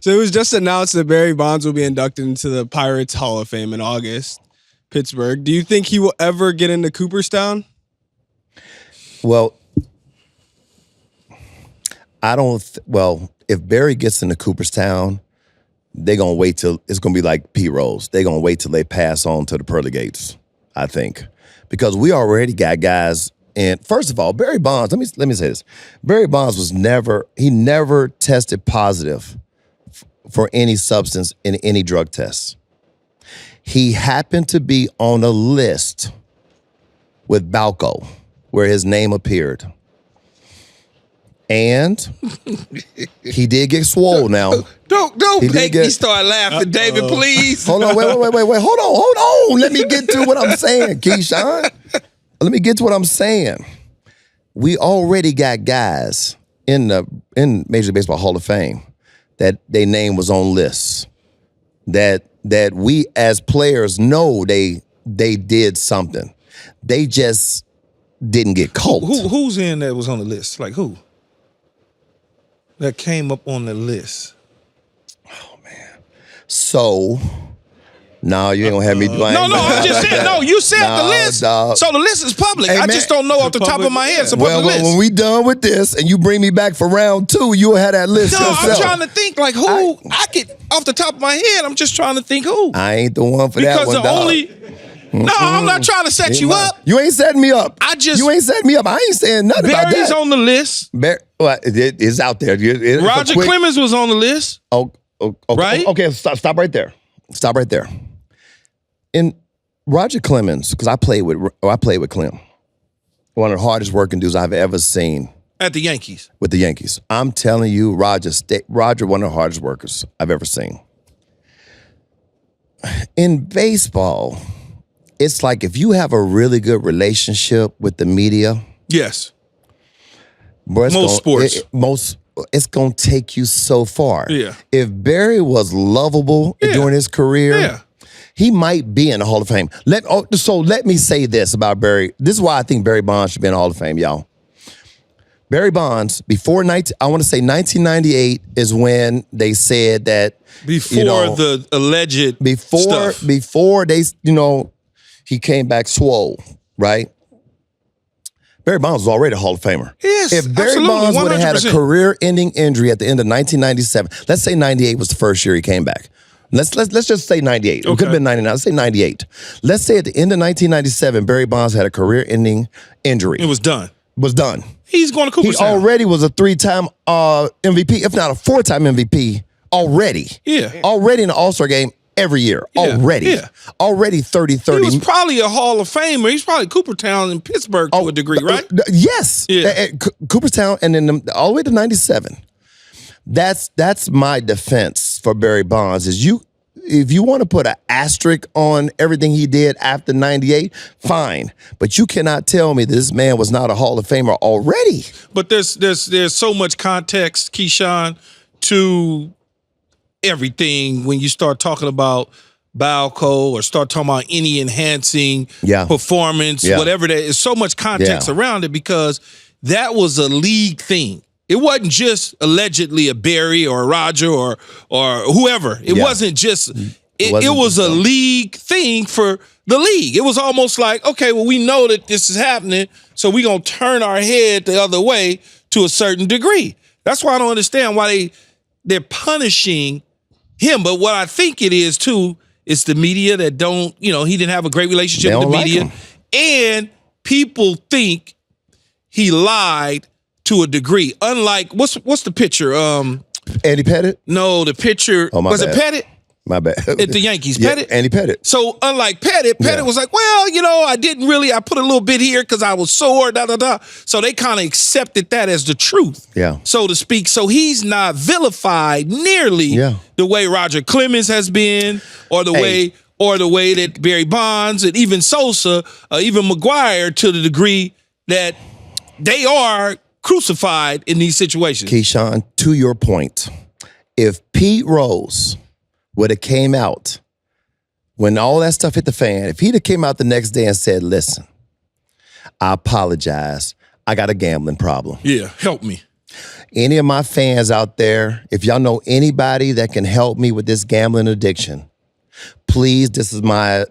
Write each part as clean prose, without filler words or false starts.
So it was just announced that Barry Bonds will be inducted into the Pirates Hall of Fame in August. Pittsburgh. Do you think he will ever get into Cooperstown? Well, I don't. Well, if Barry gets into Cooperstown, they're gonna wait till it's gonna be like P. Rose. They're gonna wait till they pass on to the pearly gates. I think because we already got guys. And first of all, Barry Bonds. Let me say this: Barry Bonds never tested positive for any substance in any drug tests. He happened to be on a list with Balco, where his name appeared. And he did get swole now. Don't make me start laughing, David, please. Hold on, wait. Hold on. Let me get to what I'm saying, Keyshawn. Let me get to what I'm saying. We already got guys in Major League Baseball Hall of Fame that their name was on lists. That we as players know they did something. They just didn't get caught. Who's in that was on the list? Like who? That came up on the list. Oh man. So no, you ain't gonna have me do No, I just said no. You said the list, so the list is public. Hey, I just don't know off the top of my head. It's a public list. When we done with this, and you bring me back for round 2, you'll have that list yourself. I'm trying to think like who I could off the top of my head. I'm just trying to think who. I ain't the one for that one. Because the only. No, I'm not trying to set you up. You ain't setting me up. You ain't setting me up. I ain't saying nothing about that. Barry's on the list. It's out there. Roger Clemens was on the list. Okay, right? Okay, stop right there. Stop right there. In Roger Clemens, because I played with Clem, one of the hardest working dudes I've ever seen. At the Yankees. With the Yankees. I'm telling you, Roger, one of the hardest workers I've ever seen. In baseball, it's like if you have a really good relationship with the media. Yes. Bro, sports. It's going to take you so far. Yeah. If Barry was lovable during his career, he might be in the Hall of Fame. So let me say this about Barry. This is why I think Barry Bonds should be in the Hall of Fame, y'all. Barry Bonds, before I want to say 1998 is when they said that before the alleged stuff. Before they, he came back swole, right? Barry Bonds was already a Hall of Famer. Yes, if Barry Bonds would have had a career-ending injury at the end of 1997, let's say 98 was the first year he came back. Let's just say 98. Okay. It could have been 99. Let's say 98. Let's say at the end of 1997, Barry Bonds had a career-ending injury. It was done. He's going to Cooperstown. He already was a 3-time MVP, if not a 4-time MVP already. Yeah. Already in the All-Star game every year. Yeah. Already 30-30. He was probably a Hall of Famer. He's probably Cooperstown in Pittsburgh to a degree, right? Yes. Yeah. Cooperstown and then all the way to 97. That's my defense for Barry Bonds is if you want to put an asterisk on everything he did after 98, fine. But you cannot tell me this man was not a Hall of Famer already. But there's so much context, Keyshawn, to everything when you start talking about Balco or start talking about any enhancing performance, whatever that is. So much context around it because that was a league thing. It wasn't just allegedly a Barry or a Roger or whoever. It wasn't just it was a league thing for the league. It was almost like, okay, well, we know that this is happening, so we're gonna turn our head the other way to a certain degree. That's why I don't understand why they're punishing him. But what I think it is too is the media that don't, he didn't have a great relationship with the media. And people think he lied to a degree. Unlike what's the pitcher? Andy Pettit? No, the pitcher was it Pettit? My bad. At the Yankees, Pettit? Andy Pettit. So unlike Pettit was like, well, I put a little bit here because I was sore, So they kind of accepted that as the truth, so to speak. So he's not vilified nearly the way Roger Clemens has been, or the way that Barry Bonds and even Sosa, even McGuire, to the degree that they are crucified in these situations. Keyshawn, to your point, if Pete Rose would have came out when all that stuff hit the fan, if he'd have came out the next day and said, listen, I apologize. I got a gambling problem. Yeah, help me. Any of my fans out there, if y'all know anybody that can help me with this gambling addiction, please, this is my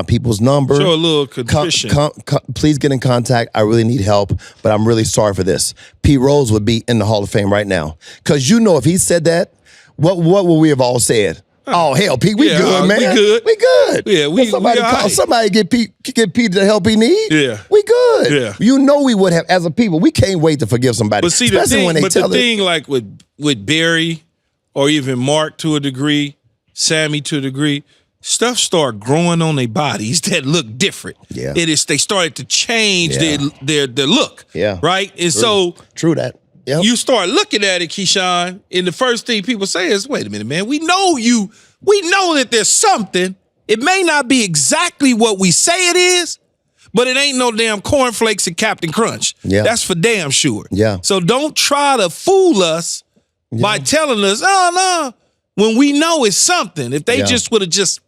people's number. Show a little contrition. Please get in contact. I really need help, but I'm really sorry for this. Pete Rose would be in the Hall of Fame right now. Because if he said that, what would we have all said? Oh, hell, Pete, we good, man. We good. Yeah, somebody get Pete the help he need. Yeah. We good. Yeah. We would have, as a people, we can't wait to forgive somebody. But see, the thing like with Barry or even Mark to a degree, Sammy to a degree, stuff start growing on their bodies that look different. Yeah. They started to change their look. Yeah. Right? And True that. Yep. You start looking at it, Keyshawn, and the first thing people say is, wait a minute, man, we know that there's something. It may not be exactly what we say it is, but it ain't no damn cornflakes and Captain Crunch. Yeah. That's for damn sure. Yeah. So don't try to fool us by telling us, oh, no, when we know it's something. If they just would have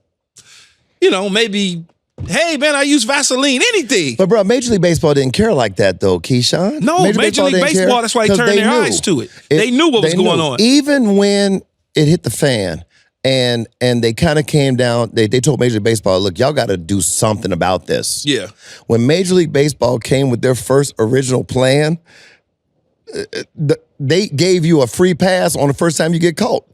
maybe, hey, man, I use Vaseline, anything. But, bro, Major League Baseball didn't care like that, though, Keyshawn. No, Major League Baseball, that's why they turned their eyes to it. They knew what was going on. Even when it hit the fan and they kind of came down, they told Major League Baseball, look, y'all got to do something about this. Yeah. When Major League Baseball came with their first original plan, they gave you a free pass on the first time you get caught.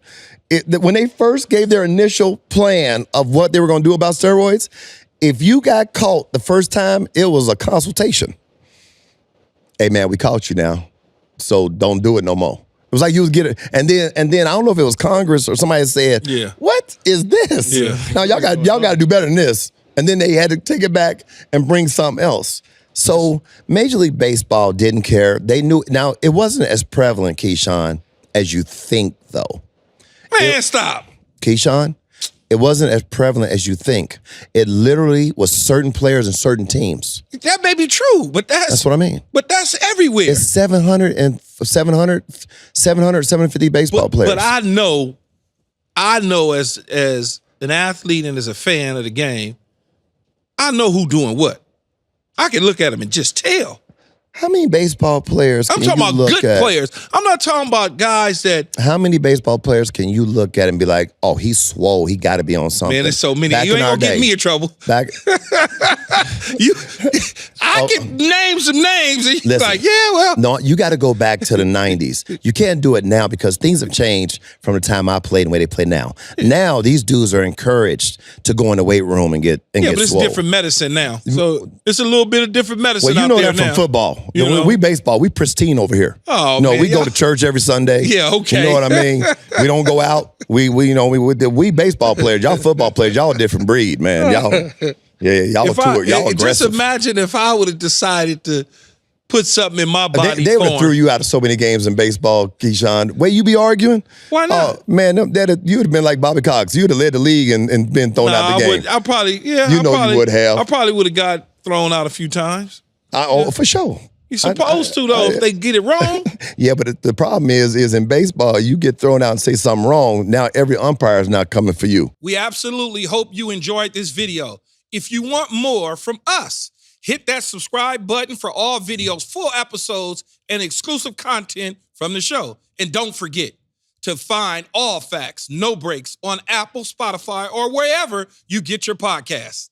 When they first gave their initial plan of what they were going to do about steroids, if you got caught the first time, it was a consultation. Hey, man, we caught you now, so don't do it no more. It was like you was getting, and then I don't know if it was Congress or somebody said, what is this? Yeah. Now y'all got to do better than this. And then they had to take it back and bring something else. So Major League Baseball didn't care. They knew. Now, it wasn't as prevalent, Keyshawn, as you think, though. Man, stop. Keyshawn, it wasn't as prevalent as you think. It literally was certain players and certain teams. That may be true, but that's what I mean. But that's everywhere. It's 750 baseball players. But I know as an athlete and as a fan of the game, I know who doing what. I can look at them and just tell. How many baseball players I'm talking about good players. I'm not talking about guys that... How many baseball players can you look at and be like, oh, he's swole. He got to be on something. Man, there's so many. You ain't going to get me in trouble. I can name some names and you're like, yeah, well... No, you got to go back to the 90s. You can't do it now because things have changed from the time I played and the way they play now. Now, these dudes are encouraged to go in the weight room and get swole. But it's different medicine now. So it's a little bit of different medicine out there now. Well, you know that from football. We baseball. We pristine over here. Oh, no, man, we go to church every Sunday. Yeah, okay. You know what I mean? We don't go out. We baseball players. Y'all football players. Y'all a different breed, man. Y'all aggressive. Just imagine if I would have decided to put something in my body. They would have threw you out of so many games in baseball, Keyshawn. Wait, you be arguing? Why not? Oh, man, you would have been like Bobby Cox. You would have led the league and been thrown out the game. I probably, you would have. I probably would have got thrown out a few times. For sure. You're supposed to, though, if they get it wrong. Yeah, but the problem is in baseball, you get thrown out and say something wrong. Now every umpire is not coming for you. We absolutely hope you enjoyed this video. If you want more from us, hit that subscribe button for all videos, full episodes, and exclusive content from the show. And don't forget to find All Facts, No Breaks on Apple, Spotify, or wherever you get your podcasts.